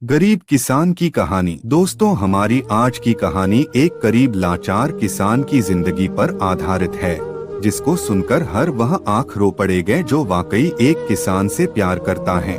गरीब किसान की कहानी। दोस्तों, हमारी आज की कहानी एक गरीब लाचार किसान की जिंदगी पर आधारित है, जिसको सुनकर हर वह आंख रो पड़ेगा जो वाकई एक किसान से प्यार करता है।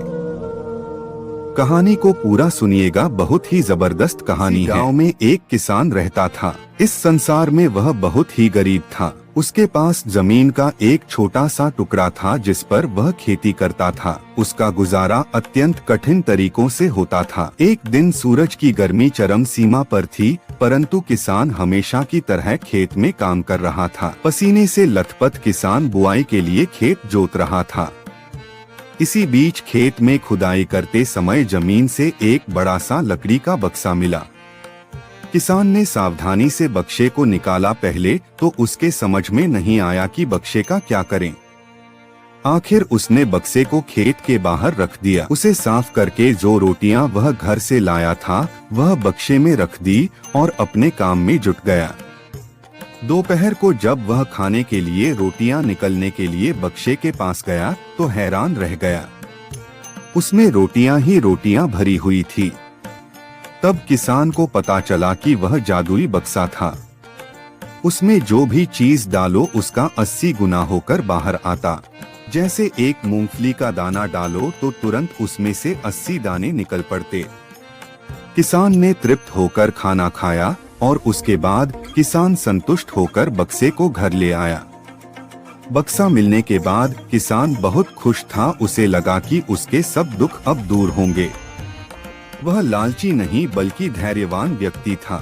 कहानी को पूरा सुनिएगा, बहुत ही जबरदस्त कहानी है। गांव में एक किसान रहता था। इस संसार में वह बहुत ही गरीब था। उसके पास जमीन का एक छोटा सा टुकड़ा था जिस पर वह खेती करता था। उसका गुजारा अत्यंत कठिन तरीकों से होता था। एक दिन सूरज की गर्मी चरम सीमा पर थी, परंतु किसान हमेशा की तरह खेत में काम कर रहा था। पसीने से लथपथ किसान बुआई के लिए खेत जोत रहा था। इसी बीच खेत में खुदाई करते समय जमीन से एक बड़ा सा लकड़ी का बक्सा मिला। किसान ने सावधानी से बक्से को निकाला। पहले तो उसके समझ में नहीं आया कि बक्से का क्या करें। आखिर उसने बक्से को खेत के बाहर रख दिया। उसे साफ करके जो रोटियां वह घर से लाया था वह बक्से में रख दी और अपने काम में जुट गया। दोपहर को जब वह खाने के लिए रोटियां निकलने के लिए बक्से के पास गया तो हैरान रह गया। उसमें रोटियां ही रोटियां भरी हुई थी। तब किसान को पता चला कि वह जादुई बक्सा था। उसमें जो भी चीज डालो उसका 80 गुना होकर बाहर आता। जैसे एक मूंगफली का दाना डालो तो तुरंत उसमें से 80 दाने निकल पड़ते। किसान ने तृप्त होकर खाना खाया और उसके बाद किसान संतुष्ट होकर बक्से को घर ले आया। बक्सा मिलने के बाद किसान बहुत खुश था। उसे लगा कि उसके सब दुख अब दूर होंगे। वह लालची नहीं बल्कि धैर्यवान व्यक्ति था।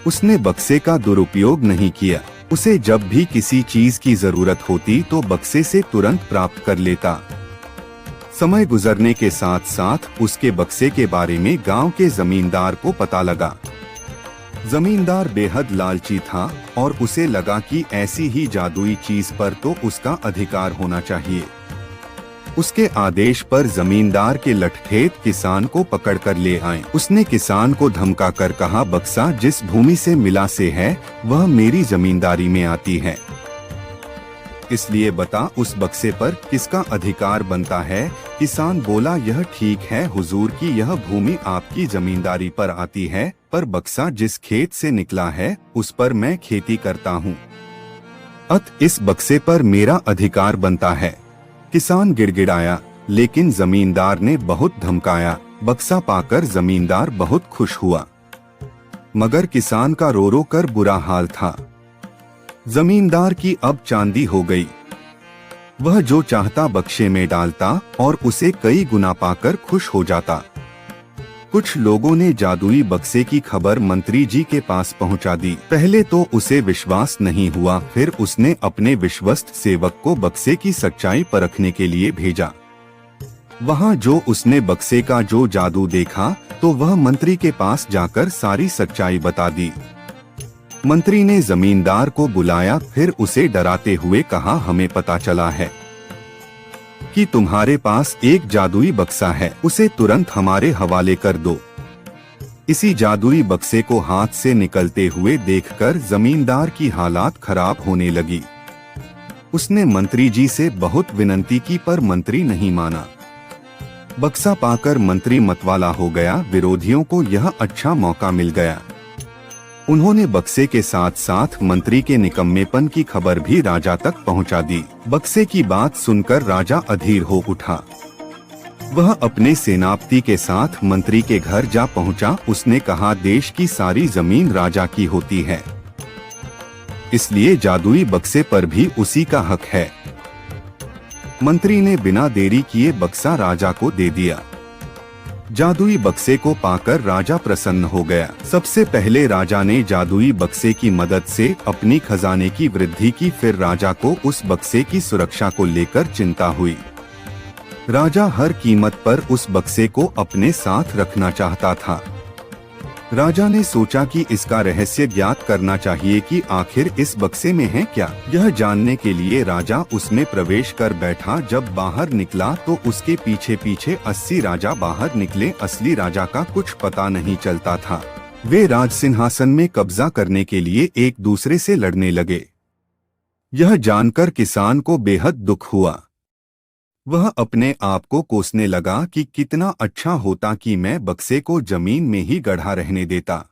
उसने बक्से का दुरुपयोग नहीं किया। उसे जब भी किसी चीज की जरूरत होती तो बक्से से तुरंत प्राप्त कर लेता। समय गुजरने के साथ साथ उसके बक्से के बारे में गांव के जमींदार को पता लगा। जमींदार बेहद लालची था और उसे लगा कि ऐसी ही जादुई चीज पर तो उसका अधिकार होना चाहिए। उसके आदेश पर जमींदार के लठठेठ किसान को पकड़कर ले आए। उसने किसान को धमका कर कहा, बक्सा जिस भूमि से मिला से है वह मेरी जमींदारी में आती है, इसलिए बता उस बक्से पर किसका अधिकार बनता है। किसान बोला, यह ठीक है हुजूर की यह भूमि आपकी जमींदारी पर आती है, पर बक्सा जिस खेत से निकला है उस पर मैं खेती करता हूँ, अतः इस बक्से पर मेरा अधिकार बनता है। किसान गिड़गिड़ाया, लेकिन जमींदार ने बहुत धमकाया। बक्सा पाकर जमींदार बहुत खुश हुआ, मगर किसान का रो रो कर बुरा हाल था। जमींदार की अब चांदी हो गई। वह जो चाहता बक्से में डालता और उसे कई गुना पाकर खुश हो जाता। कुछ लोगों ने जादुई बक्से की खबर मंत्री जी के पास पहुंचा दी। पहले तो उसे विश्वास नहीं हुआ, फिर उसने अपने विश्वस्त सेवक को बक्से की सच्चाई परखने के लिए भेजा। वहां जो उसने बक्से का जो जादू देखा तो वह मंत्री के पास जाकर सारी सच्चाई बता दी। मंत्री ने जमींदार को बुलाया, फिर उसे डराते हुए कहा, हमें पता चला है कि तुम्हारे पास एक जादुई बक्सा है, उसे तुरंत हमारे हवाले कर दो। इसी जादुई बक्से को हाथ से निकलते हुए देखकर जमींदार की हालात खराब होने लगी। उसने मंत्री जी से बहुत विनती की पर मंत्री नहीं माना। बक्सा पाकर मंत्री मतवाला हो गया। विरोधियों को यह अच्छा मौका मिल गया। उन्होंने बक्से के साथ साथ मंत्री के निकम्मेपन की खबर भी राजा तक पहुंचा दी। बक्से की बात सुनकर राजा अधीर हो उठा। वह अपने सेनापति के साथ मंत्री के घर जा पहुंचा। उसने कहा, देश की सारी जमीन राजा की होती है, इसलिए जादुई बक्से पर भी उसी का हक है। मंत्री ने बिना देरी किए बक्सा राजा को दे दिया। जादुई बक्से को पाकर राजा प्रसन्न हो गया। सबसे पहले राजा ने जादुई बक्से की मदद से अपनी खजाने की वृद्धि की, फिर राजा को उस बक्से की सुरक्षा को लेकर चिंता हुई। राजा हर कीमत पर उस बक्से को अपने साथ रखना चाहता था। राजा ने सोचा कि इसका रहस्य ज्ञात करना चाहिए कि आखिर इस बक्से में है क्या। यह जानने के लिए राजा उसमें प्रवेश कर बैठा। जब बाहर निकला तो उसके पीछे पीछे 80 राजा बाहर निकले। असली राजा का कुछ पता नहीं चलता था। वे राज सिंहासन में कब्जा करने के लिए एक दूसरे से लड़ने लगे। यह जानकर किसान को बेहद दुख हुआ। वह अपने आप को कोसने लगा कि कितना अच्छा होता कि मैं बक्से को जमीन में ही गढ़ा रहने देता।